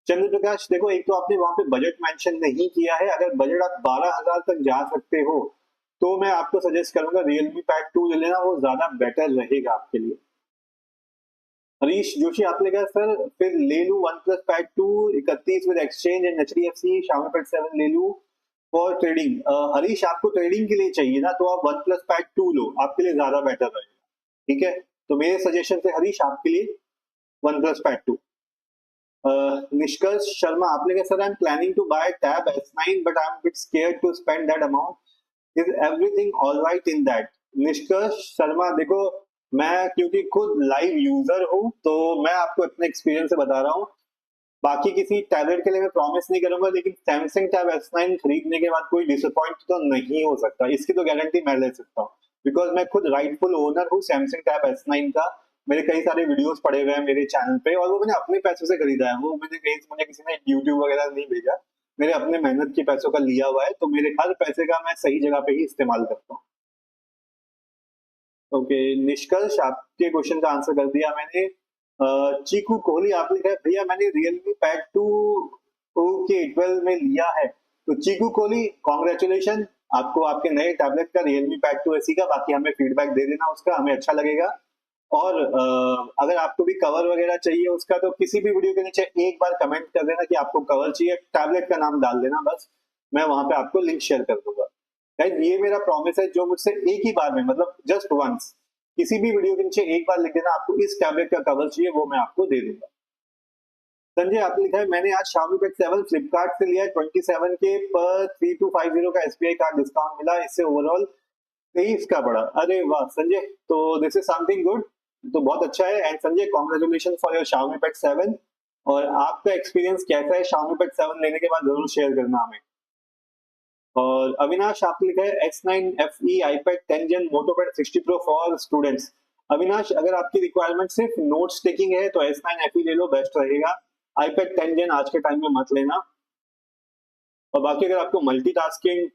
चंद्र प्रकाश देखो एक तो आपने वहां पे बजट मेंशन नहीं किया है, अगर बजट आप 12,000 तक जा सकते हो तो मैं आपको सजेस्ट करूंगा Realme Pad 2 ले लेना, वो ज्यादा बेटर रहेगा आपके लिए। हरीश जोशी आपने कहा सर फिर ले लूं one plus pad 2 31 with exchange and HDFC Xiaomi Pad 7 ले लूं फॉर ट्रेडिंग। हरीश आपको ट्रेडिंग के लिए चाहिए ना, तो आप वन प्लस पैड 2 लो, आपके लिए ज्यादा बेटर रहेगा, ठीक है। तो मेरे सजेशन से हरीश आपके लिए वन प्लस पैड 2। निष्कर्ष शर्मा आपने कहा sir I am planning to buy tab S9 but I am bit scared to spend that amount, is everything alright in that. Nishkarsh Sharma, देखो मैं क्योंकि खुद लाइव यूजर हूँ तो मैं आपको अपने एक्सपीरियंस से बता रहा हूँ। बाकी किसी टैबलेट के लिए मैं प्रॉमिस नहीं करूंगा, लेकिन सैमसंग टैब S9 खरीदने के बाद कोई डिसअपॉइंट तो नहीं हो सकता, इसकी तो गारंटी मैं ले सकता हूँ, बिकॉज मैं खुद राइटफुल ओनर हूँ सैमसंग टैब S9 का। मेरे कई सारे वीडियोस पड़े हुए हैं मेरे चैनल पे, और वो मैंने अपने पैसों से खरीदा है, वो मुझे किसी ने यूट्यूब वगैरह नहीं भेजा, मेरे अपने मेहनत के पैसों का लिया हुआ है, तो मेरे हर पैसे का मैं सही जगह पे ही इस्तेमाल करता हूँ। ओके निष्कर्ष, आपके क्वेश्चन का आंसर कर दिया मैंने। चीकू कोहली आप लिखा है भैया मैंने रियलमी पैड 2 के 12 में लिया है, तो चीकू कोहली कॉन्ग्रेचुलेशन आपको आपके नए टैबलेट का, रियलमी पैड 2 एसी का। बाकी हमें फीडबैक दे देना उसका, हमें अच्छा लगेगा। और अगर आपको भी कवर वगैरह चाहिए उसका, तो किसी भी वीडियो के नीचे एक बार कमेंट कर देना कि आपको कवर चाहिए, टैबलेट का नाम डाल देना बस, मैं वहां पे आपको लिंक शेयर कर दूंगा। गाइस ये मेरा प्रॉमिस है, जो मुझसे एक ही बार में, मतलब जस्ट वंस, किसी भी वीडियो के नीचे एक बार लिख देना आपको इस टैबलेट का कवर चाहिए, वो मैं आपको दे दूंगा। संजय आपने लिखा है मैंने आज Xiaomi Pad 7 फ्लिपकार्ट से लिया 27 के पर 3250 का SBI कार्ड डिस्काउंट मिला, इससे ओवरऑल 23 का पड़ा। अरे वाह संजय, तो दिस इज समथिंग गुड, तो बहुत अच्छा है। And Sanjay congratulation for your Xiaomi Pad 7, और आपका एक्सपीरियंस कैसा है Xiaomi Pad 7 लेने के बाद जरूर शेयर करना हमें। और अविनाश आप लिखा है S9 FE iPad 10 Gen Moto Pad 60 Pro for students. Avinash अगर आपकी रिक्वायरमेंट सिर्फ नोट्स टेकिंग है तो S9 FE ले लो, बेस्ट रहेगा। iPad 10 Gen आज के टाइम में मत लेना। और बाकी अगर आपको मल्टीटास्किंग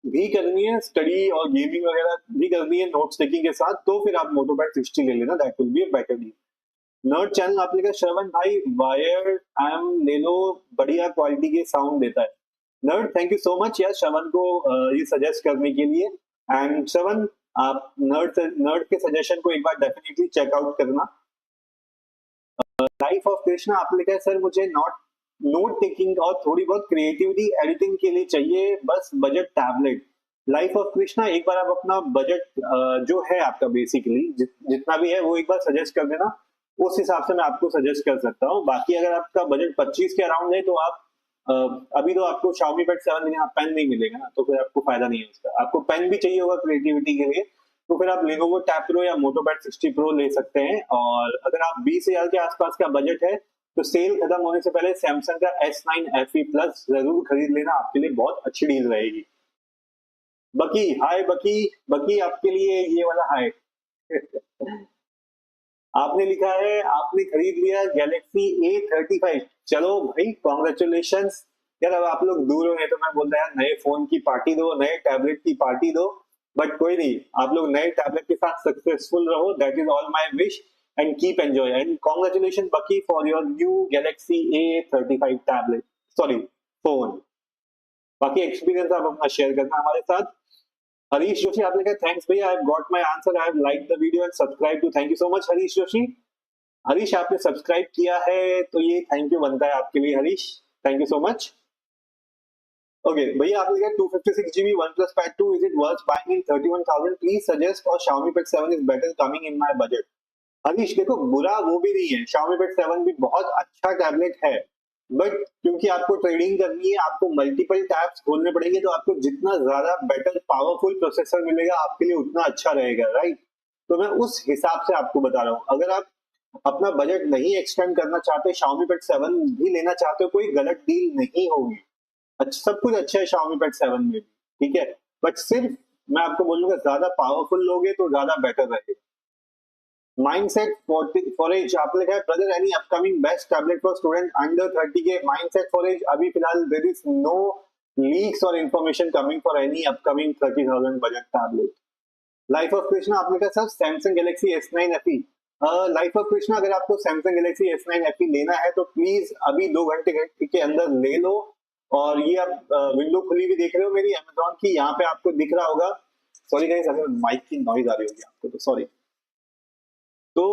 भी करनी है, स्टडी और गेमिंग वगैरह भी करनी है नोट्स टेकिंग के साथ, तो फिर आप मोटो पैड 60 ले लेना, that will be a better deal. Nerd channel आप लिखा श्रवण भाई वायर एम ले लो, बढ़िया क्वालिटी के साउंड देता है। Nerd thank you so much यार श्रवण को ये सजेस्ट करने के लिए। एंड श्रवण आप नर्ड के सजेशन को एक बार डेफिनेटली चेकआउट करना। लाइफ ऑफ कृष्णा आप लिखा है सर मुझे नोट टेकिंग और थोड़ी बहुत क्रिएटिविटी एडिटिंग के लिए चाहिए बस budget tablet. Life of Krishna एक बार आप अपना बजट जो है आपका बेसिकली जितना भी है वो एक बार सजेस्ट कर देना, उस हिसाब से मैं आपको सजेस्ट कर सकता हूँ। बाकी अगर आपका बजट 25 के अराउंड है तो आप अभी तो आपको Xiaomi Pad 7 लेकिन आप पेन नहीं मिलेगा ना, तो फिर आपको फायदा नहीं है उसका। आपको पेन भी चाहिए होगा क्रिएटिविटी के लिए, तो फिर आप Lenovo Tab Pro या Moto Pad 60 Pro ले सकते हैं। और अगर आप 20,000 के आसपास का बजट है तो सेल खत्म होने से पहले सैमसंग का S9 FE Plus जरूर खरीद लेना, आपके लिए बहुत अच्छी डील रहेगी। बकी हाय, बकी बकी आपके लिए ये वाला हाय आपने लिखा है आपने खरीद लिया Galaxy A35, चलो भाई कॉन्ग्रेचुलेशन यार। अब आप लोग दूर हो गए तो मैं बोलता यार नए फोन की पार्टी दो, नए टैबलेट की पार्टी दो, बट कोई नहीं, आप लोग नए टैबलेट के साथ सक्सेसफुल रहो, that is all my wish, and keep enjoy. And congratulation बकी for your new Galaxy A35 tablet, sorry phone. बाकी एक्सपीरियंस आप अपना शेयर करना हमारे साथ। हरीश जोशी आपने कहा थैंक्स भैया, I have got my answer, I have like the video and subscribe to, thank you so much Harish Joshi. Harish आपने सब्सक्राइब किया है तो ये थैंक यू बनता है आपके लिए Harish, thank you so much. Okay भैया आपने कहा 256 GB OnePlus Pad 2 is it worth buying in 31,000 please suggest और Xiaomi Pad 7 is better coming in my budget. Harish देखो बुरा वो भी नहीं है, Xiaomi Pad 7 भी बहुत अच्छा टैबलेट है, बट क्योंकि आपको ट्रेडिंग करनी है, आपको मल्टीपल टैब्स खोलने पड़ेंगे, तो आपको जितना ज्यादा बेटर पावरफुल प्रोसेसर मिलेगा आपके लिए उतना अच्छा रहेगा, राइट। तो मैं उस हिसाब से आपको बता रहा हूँ, अगर आप अपना बजट नहीं एक्सटेंड करना चाहते, Xiaomi Pad 7 भी लेना चाहते हो, कोई गलत डील नहीं होगी। अच्छा सब कुछ अच्छा है Xiaomi Pad 7 में भी, ठीक है, बट सिर्फ मैं आपको बोलूंगा ज्यादा पावरफुल लोगे तो ज्यादा बेटर रहेगा। माइंडसेट फॉर एज आपने लिखा है brother any upcoming best tablet for student under 30 के। माइंडसेट फॉर एज अभी फिलहाल देयर इज नो लीक्स और information coming for any upcoming 30,000 budget tablet. Life of Krishna आपने कहा sir Samsung Galaxy S9 FE। Life of Krishna अगर आपको Samsung Galaxy S9 FE लेना है तो प्लीज अभी 2 घंटे के अंदर ले लो। और ये आप विंडो खुली भी देख रहे हो मेरी Amazon की, यहाँ पे आपको दिख रहा होगा, सॉरी गाइस अगर माइक की नॉइज आ रही होगी आपको तो सॉरी। तो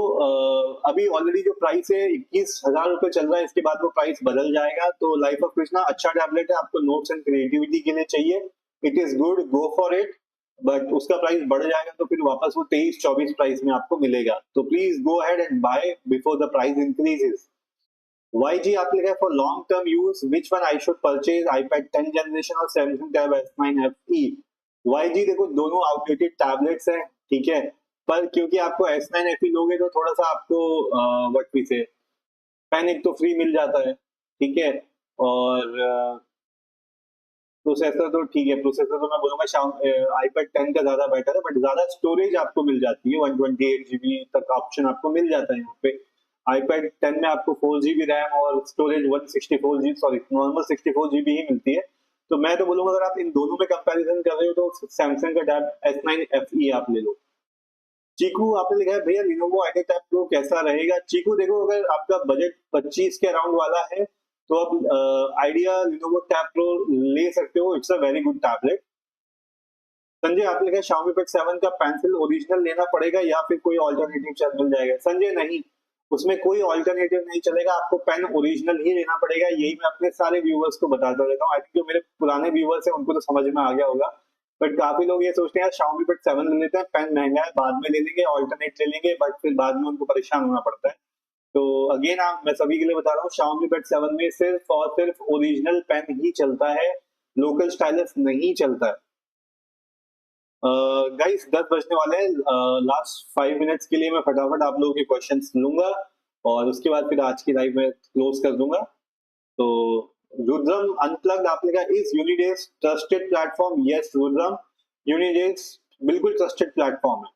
अभी ऑलरेडी जो प्राइस है 21,000 रुपए चल रहा है, इसके बाद वो प्राइस बदल जाएगा। तो लाइफ ऑफ कृष्णा अच्छा टैबलेट है, आपको नोट्स एंड क्रिएटिविटी के लिए चाहिए, it is good, go for it, but उसका प्राइस बढ़ जाएगा तो फिर वापस वो 23-24 प्राइस में आपको मिलेगा, तो please go ahead and buy before the price increases. YG आप लिखा है for long term use which one I should purchase iPad 10 generation और Samsung Tab S9 FE। YG देखो दोनों आउटडेटेड टैबलेट्स हैं, ठीक है, पर क्योंकि आपको S9 FE लोगे तो थोड़ा सा आपको व्हाट वी से पेन एक तो फ्री मिल जाता है, ठीक है, और प्रोसेसर तो ठीक है, प्रोसेसर तो मैं बोलूंगा शाम iPad 10 का ज्यादा बेटर है, बट ज्यादा स्टोरेज आपको मिल जाती है, 128 GB तक ऑप्शन आपको मिल जाता है यहाँ पे। iPad 10 में आपको 4 GB रैम और storage 164 GB, sorry normal 64 GB ही मिलती है। तो मैं तो बोलूंगा अगर आप इन दोनों में कंपैरिजन कर रहे हो तो सैमसंग का टैब S9 FE आप ले लो। चीकू आपने लिखा है भैया लिनोवो आइडिया टैब प्रो कैसा रहेगा। चीकू देखो अगर आपका बजट 25 के अराउंड वाला है तो आप आइडिया लिनोवो टैब प्रो ले सकते हो, it's a very good tablet. Sanjay आपने लिखा है Xiaomi Pad 7 का पेंसिल ओरिजिनल लेना पड़ेगा या फिर कोई ऑल्टरनेटिव चल मिल जाएगा। संजय नहीं, उसमें कोई ऑल्टरनेटिव नहीं चलेगा, आपको पेन ओरिजिनल ही लेना पड़ेगा। यही मैं अपने सारे व्यूवर्स को बताता रहता हूँ। आई थिंक जो मेरे पुराने व्यूवर्स हैं उनको तो समझ में आ गया होगा, बट काफी लोग ये सोचते हैं Xiaomi Pad 7 ले लेते हैं, पेन महंगा है बाद में ले लेंगे, ऑल्टरनेट ले लेंगे, बट फिर बाद में उनको परेशान होना पड़ता है। तो अगेन आप मैं सभी के लिए बता रहा हूँ Xiaomi Pad 7 में सिर्फ और सिर्फ ओरिजिनल पेन ही चलता है, लोकल स्टाइलस नहीं चलता है। गाइस 10 बजने वाले हैं, लास्ट 5 मिनट्स के लिए मैं फटाफट आप लोगों के क्वेश्चंस लूंगा और उसके बाद फिर आज की लाइव में क्लोज कर दूंगा। तो रुद्रम अनप्लग्ड आपने कहा is Unidays trusted platform. Yes Rudram, Unidays बिल्कुल ट्रस्टेड प्लेटफॉर्म है।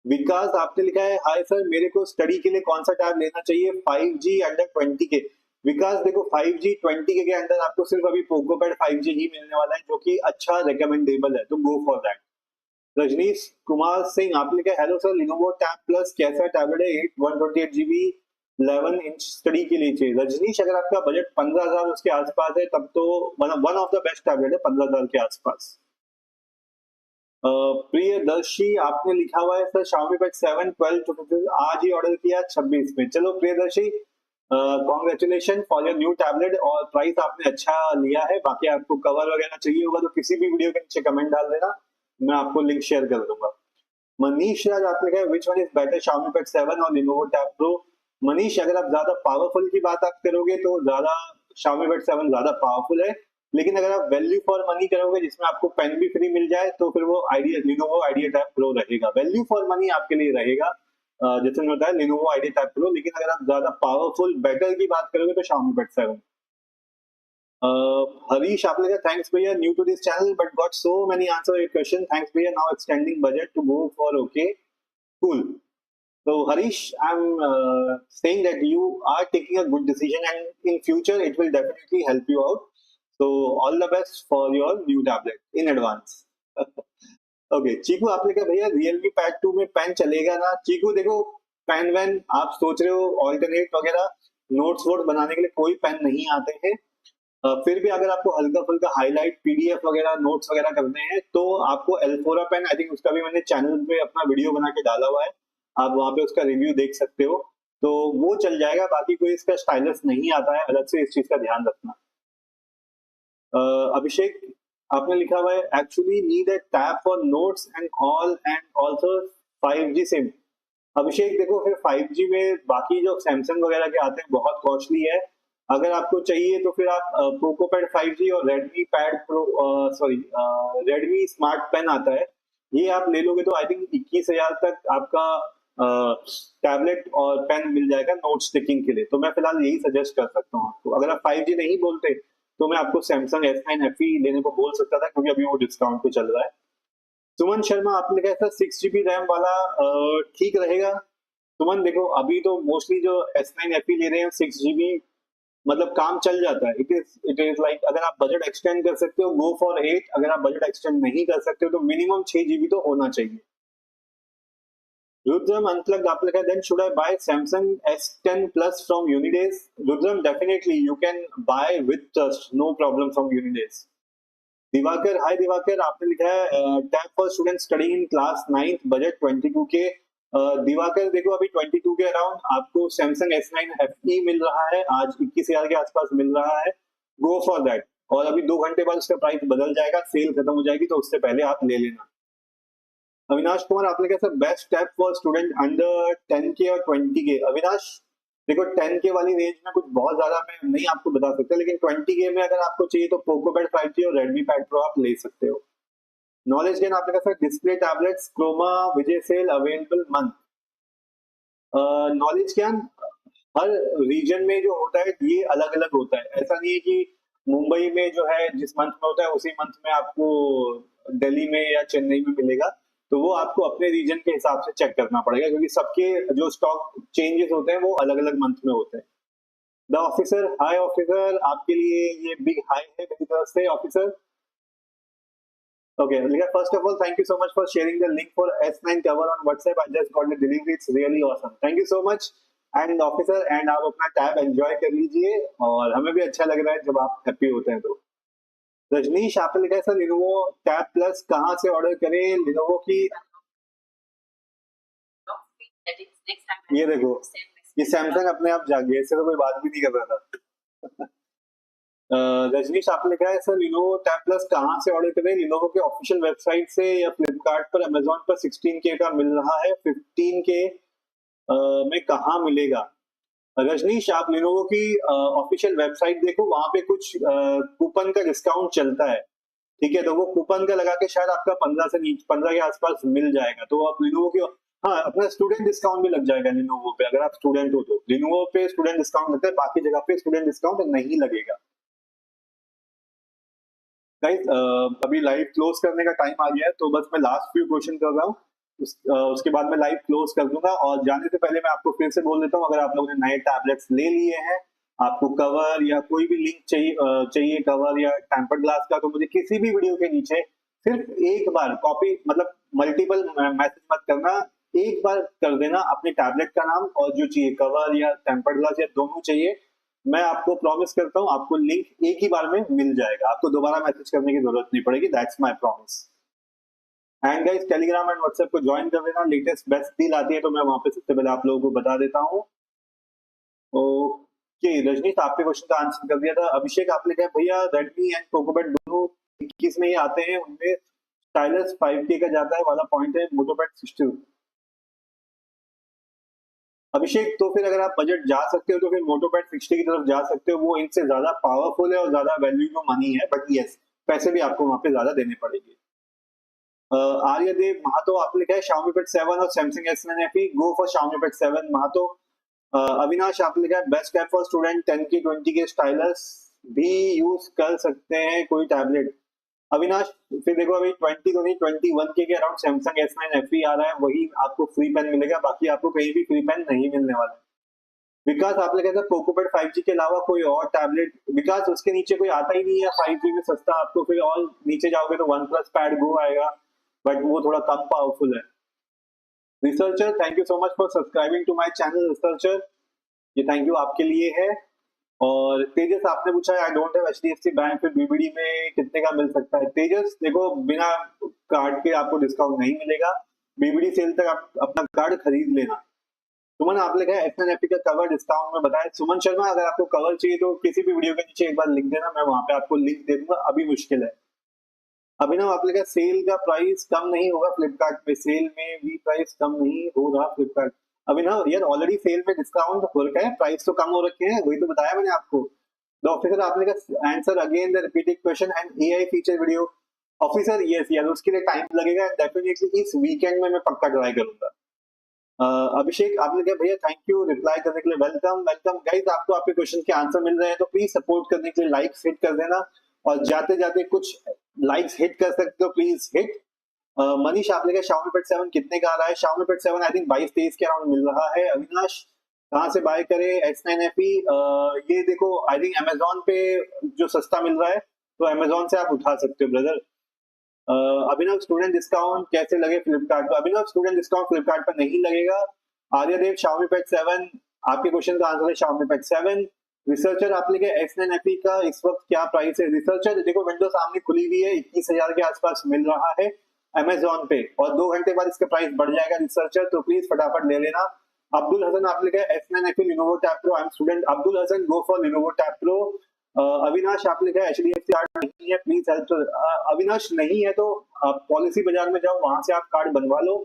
विकास आपने लिखा है हाय सर मेरे को स्टडी के लिए कौन सा टैब लेना चाहिए 5G अंडर 20 के। विकास देखो 5G 20 के अंदर आपको सिर्फ अभी पोको पैड 5G ही मिलने वाला है जो कि अच्छा रिकमेंडेबल है, तो go for that. Rajneesh Kumar Singh आपने कहा hello sir Lenovo tab plus कैसा टैबलेट है 128 GB 11 इंच स्टडी के लिए चाहिए। रजनीश अगर आपका बजट 15,000 उसके आसपास है तब तो one of the best tablet है 15,000 के आसपास। प्रियदर्शी आपने लिखा हुआ है सर Xiaomi Pad 7 12 to 15 आज ही ऑर्डर किया 26 में। चलो Priyadarshi congratulation for your new tablet और प्राइस आपने अच्छा लिया है। बाकी आपको कवर वगैरह चाहिए होगा तो किसी भी वीडियो के नीचे कमेंट डाल देना, मैं आपको लिंक शेयर कर दूंगा। मनीष राज आपने कहा which one is better Xiaomi Pad 7 और Lenovo Tab Pro। मनीष अगर आप ज्यादा पावरफुल की बात आप करोगे तो ज्यादा Xiaomi Pad 7 ज्यादा पावरफुल है, लेकिन अगर आप वैल्यू फॉर मनी करोगे जिसमें आपको पेन भी फ्री मिल जाए तो फिर वो idea Lenovo idea tab pro रहेगा। वैल्यू फॉर मनी आपके लिए रहेगा जैसे मैंने बताया Lenovo आइडिया टैब प्रो, लेकिन अगर आप ज्यादा पावरफुल बेटर की बात करोगे तो Xiaomi Pad 7। Harish आपने कहा thanks भैया new to this channel but got so many answer your question, thanks भैया now extending budget to go for okay cool। So Harish, I'm saying that you are taking a good decision and in future it will definitely help you out, so all the best for your new tablet in advance। Okay Chiku आपने कहा भैया Realme Pad 2 में pen चलेगा ना। चीकू देखो pen van आप सोच रहे हो ऑल्टरनेट वगैरह नोट्स वोट बनाने के लिए कोई पेन नहीं आते हैं। फिर भी अगर आपको हल्का फुल्का हाईलाइट पीडीएफ वगैरह नोट्स वगैरह करने हैं तो आपको एल्फोरा पेन, आई थिंक उसका भी मैंने चैनल पे अपना वीडियो बना के डाला हुआ है, आप वहां पे उसका रिव्यू देख सकते हो, तो वो चल जाएगा। बाकी कोई इसका स्टाइलस नहीं आता है अलग से, इस चीज का ध्यान रखना। अभिषेक आपने लिखा हुआ है actually need a tab for notes and all and also 5G सिम। अभिषेक देखो फिर 5G में बाकी जो सैमसंग वगैरह के आते हैं बहुत कॉस्टली है, अगर आपको चाहिए तो फिर आप पोको पैड 5G और Redmi pad pro sorry Redmi smart pen आता है, ये आप ले लोगे तो आई थिंक 21,000 तक आपका टैबलेट और पेन मिल जाएगा नोट्स टेकिंग के लिए। तो मैं फिलहाल यही सजेस्ट कर सकता हूँ आपको। अगर आप 5G नहीं बोलते तो मैं आपको सैमसंग S9 FE लेने को बोल सकता था क्योंकि अभी वो डिस्काउंट पे चल रहा है। सुमन शर्मा आपने कहा था 6 GB रैम वाला ठीक रहेगा। सुमन देखो अभी तो मोस्टली जो S9 FE ले रहे हैं 6 GB मतलब काम चल जाता है। इट इज लाइक अगर आप बजट एक्सटेंड कर सकते हो गो फॉर 8, अगर आप बजट एक्सटेंड नहीं कर सकते हो तो मिनिमम 6 GB तो होना चाहिए। रुद्रम अनप्लग्ड आपने कहा then should I buy Samsung S10 Plus from Unidays। Rudram definitely you can buy with trust, no problem from Unidays। Diwakar hi Diwakar आपने लिखा है tab for student study in class 9th budget 22 के। दिवाकर देखो अभी 22 के अराउंड आपको Samsung S9 FE मिल रहा है, आज 21,000 के आसपास मिल रहा है, गो फॉर दैट। और अभी 2 घंटे बाद उसका प्राइस बदल जाएगा, सेल खत्म हो जाएगी तो उससे पहले आप ले लेना। अविनाश कुमार आपने कहा sir best tab for student under 10K और 20K। अविनाश देखो 10K वाली रेंज में कुछ बहुत ज्यादा मैं नहीं आपको बता सकता, लेकिन 20K में अगर आपको चाहिए तो पोको पैड 5G और रेडमी पैड प्रो आप ले सकते हो। नॉलेज गेन आपने कहा सर डिस्प्ले टैबलेट्स क्रोमा विजय सेल अवेलेबल मंथ। नॉलेज ज्ञान हर रीजन में जो होता है ये अलग अलग होता है। ऐसा नहीं है कि मुंबई में जो है जिस मंथ में होता है उसी मंथ में आपको दिल्ली में या चेन्नई में मिलेगा। तो वो आपको अपने रीजन के हिसाब से चेक करना पड़ेगा क्योंकि सबके जो स्टॉक चेंजेस होते हैं वो अलग अलग मंथ में होते हैं। द ऑफिसर, हाय ऑफिसर, आपके लिए ये बिग हाई है मेरी तरफ से officer. Okay, Liga, first of all, thank you so much for sharing the link for S9 cover on WhatsApp. I just got the delivery. It's really awesome. Thank you so much. And officer and आप अपना tab enjoy कर लीजिए और हमें भी अच्छा लग रहा है जब आप हैप्पी होते हैं। तो रजनीश आपने लिखा है सर लिनोवो टैब प्लस कहाँ से ऑर्डर करें? लिनोवो की ये देखो, ये सैमसंग अपने आप जाग गया, इससे तो कोई बात भी नहीं कर रहा था। रजनीश आपने लिखा है सर लिनोवो टैब प्लस कहाँ से ऑर्डर करें? लिनोवो के ऑफिशियल वेबसाइट से या फ्लिपकार्ट पर अमेजोन पर 16K का मिल रहा है, 15K में कहाँ मिलेगा? रजनीश आप लिनोवो की ऑफिशियल वेबसाइट देखो, वहां पे कुछ कूपन का डिस्काउंट चलता है, ठीक है? तो वो कूपन का लगा के शायद आपका 15 के आसपास मिल जाएगा। तो आप लिनोवो की, हाँ, अपना स्टूडेंट डिस्काउंट भी लग जाएगा लिनोवो पे। अगर आप स्टूडेंट हो तो लिनोवो पे स्टूडेंट डिस्काउंट लगता है, बाकी जगह पे स्टूडेंट डिस्काउंट नहीं लगेगा। गाइस अभी लाइव क्लोज करने का टाइम आ गया है, तो बस मैं लास्ट फ्यू क्वेश्चन कर रहा हूँ, उसके बाद मैं लाइव क्लोज कर दूंगा। और जाने से पहले मैं आपको फिर से बोल देता हूँ, अगर आप लोगों ने नए टैबलेट्स ले लिए हैं, आपको कवर या कोई भी लिंक चाहिए कवर या टेम्पर्ड ग्लास का, तो मुझे किसी भी वीडियो के नीचे सिर्फ एक बार कॉपी, मतलब मल्टीपल मैसेज मत करना, एक बार कर देना अपने टैबलेट का नाम और जो चाहिए कवर या टेम्पर्ड ग्लास या दोनों चाहिए। मैं आपको प्रॉमिस करता हूँ आपको लिंक एक ही बार में मिल जाएगा, आपको दोबारा मैसेज करने की जरूरत नहीं पड़ेगी। That's my promise. And guys Telegram and WhatsApp को ज्वाइन कर देना, लेटेस्ट बेस्ट डील आती है तो मैं वहां पे सबसे पहले आप लोगों को बता देता हूँ। ओके रजनीश आपने क्वेश्चन का आंसर कर दिया था। अभिषेक आपने कहा भैया रेडमी एंड पोकोपैड दोनों 21 में ही आते हैं, उनमें स्टाइलस 5K का जाता है वाला पॉइंट है, मोटोपैड 60। अभिषेक तो फिर अगर आप बजट जा सकते हो तो फिर मोटोपैड 60 की तरफ जा सकते हो, वो इनसे ज्यादा पावरफुल है और ज्यादा वैल्यू फॉर मनी है, बट यस पैसे भी आपको वहां पे ज्यादा देने पड़ेंगे। आर्यदेव महातो आपने लिखा है Xiaomi Pad 7 और Samsung S9 FE, go for Xiaomi Pad 7 महातो। अविनाश आपने लिखा है best app for student 10K 20K stylus भी यूज कर सकते हैं कोई टैबलेट। अविनाश फिर देखो अभी 20 तो नहीं 21K के अराउंड Samsung S9 FE आ रहा है, वही आपको फ्री पेन मिलेगा, बाकी आपको कहीं भी फ्री पेन नहीं मिलने वाला है। विकास आपने कहता है पोकोपैड 5G के अलावा कोई और टैबलेट? विकास उसके नीचे कोई आता ही नहीं है 5G में सस्ता, आपको फिर और नीचे जाओगे तो OnePlus Pad Go आएगा, बट वो थोड़ा कम पावरफुल है। Researcher thank you so much for subscribing to my channel researcher, ये थैंक यू आपके लिए है। और तेजस आपने पूछा I don't have HDFC bank, फिर बीबीडी में कितने का मिल सकता है? तेजस देखो बिना कार्ड के आपको डिस्काउंट नहीं मिलेगा, बीबीडी सेल तक आप अपना कार्ड खरीद लेना। सुमन आप लिखा है एसएनएफटी का कवर डिस्काउंट में बताया। सुमन शर्मा अगर आपको कवर चाहिए तो किसी भी वीडियो के नीचे एक बार लिख देना, मैं वहां पे आपको लिंक दे दूंगा, अभी मुश्किल है। अभिनव आप लिखा सेल का प्राइस कम नहीं होगा फ्लिपकार्ट पे, सेल में भी प्राइस कम नहीं हो रहा फ्लिपकार्ट। अभिनव यार ऑलरेडी सेल में डिस्काउंट हो रखा है, प्राइस तो कम हो रखे हैं, वही तो बताया मैंने आपको। द ऑफिसर आपने कहा answer again the repeated question and AI feature video. Officer yes यार उसके लिए टाइम लगेगा, डेफिनेटली इस वीकेंड में मैं पक्का ट्राई करूंगा। अभिषेक आपने कहा भैया थैंक यू रिप्लाई करने के लिए, वेलकम वेलकम। गाइस आपको आपके क्वेश्चन के आंसर मिल रहे हैं तो प्लीज सपोर्ट करने के लिए लाइक्स हिट कर देना, और जाते जाते कुछ लाइक्स हिट कर सकते हो प्लीज हिट। मनीष आपने कहा Xiaomi Pad 7 कितने का आ रहा है? Xiaomi Pad 7 आई थिंक 22-23 के अराउंड मिल रहा है। अविनाश कहाँ से बाय करे S9 FE? ये देखो आई थिंक अमेजोन पे जो सस्ता मिल रहा है तो अमेजोन से आप उठा सकते हो ब्रदर। अभिनव स्टूडेंट डिस्काउंट कैसे लगे फ्लिपकार्ट पर? अभिनव स्टूडेंट डिस्काउंट फ्लिपकार्ट पर नहीं लगेगा। आर्यदेव Xiaomi Pad 7 आपके क्वेश्चन का आंसर है Xiaomi Pad 7। रिसर्चर आप लिखे S9 FE का इस वक्त क्या प्राइस है? रिसर्चर देखो विंडो सामने खुली हुई है, 21,000 के आसपास मिल रहा है अमेजोन पे, और 2 घंटे बाद इसका प्राइस बढ़ जाएगा रिसर्चर, तो प्लीज फटाफट ले लेना। अब्दुल हसन आप लिखे S9 FE Lenovo Tab Pro, I am student Abdul Hasan, go for Lenovo Tab Pro। Avinash आप लिखा है HDFC कार्ड नहीं है प्लीज हेल्प। अविनाश नहीं है तो आप पॉलिसी बाजार में जाओ, वहां से आप कार्ड बनवा लो।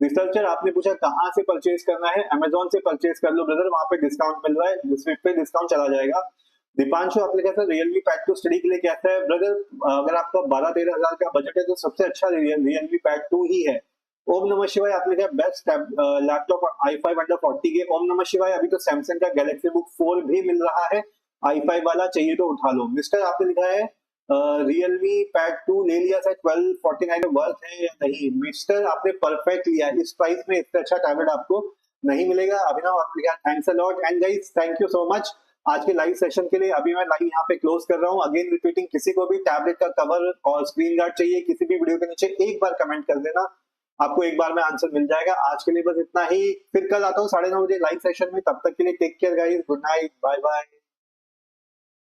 रिसर्चर आपने पूछा कहाँ से परचेज करना है? अमेजोन से परचेज कर लो ब्रदर, वहां पे डिस्काउंट मिल रहा है, जिस पे डिस्काउंट चला जाएगा। दीपांशु आपने कैसा रियलमी पैड 2 स्टडी के लिए कैसा है ब्रदर? अगर आपका 12-13 हजार का बजट है तो सबसे अच्छा रियलमी पैड 2 ही है। ओम नमः शिवाय आपने क्या बेस्ट लैपटॉप i5 अंडर 40 के। ओम नमः शिवाय अभी तो सैमसंग का गैलेक्सी बुक 4 भी मिल रहा है, i5 वाला चाहिए तो उठा लो। मिस्टर आपने लिखा है रियलमी पैड 2 ले लिया था 1249 में, वर्थ है या नहीं? मिस्टर आपने परफेक्ट लिया, इस प्राइस में इससे अच्छा टैबलेट आपको नहीं मिलेगा। अभिनव आपने लिखा thanks a lot and guys thank you so much आज के लाइव सेशन के लिए। अभी मैं लाइव यहाँ पे क्लोज कर रहा हूँ। अगेन रिपीटिंग, किसी को भी टैबलेट का कवर और स्क्रीन गार्ड चाहिए किसी भी वीडियो के नीचे एक बार कमेंट कर देना, आपको एक बार में आंसर मिल जाएगा। आज के लिए बस इतना ही, फिर कल आता हूँ 9:30 बजे लाइव सेशन में। तब तक के लिए take care guys, good night, bye bye.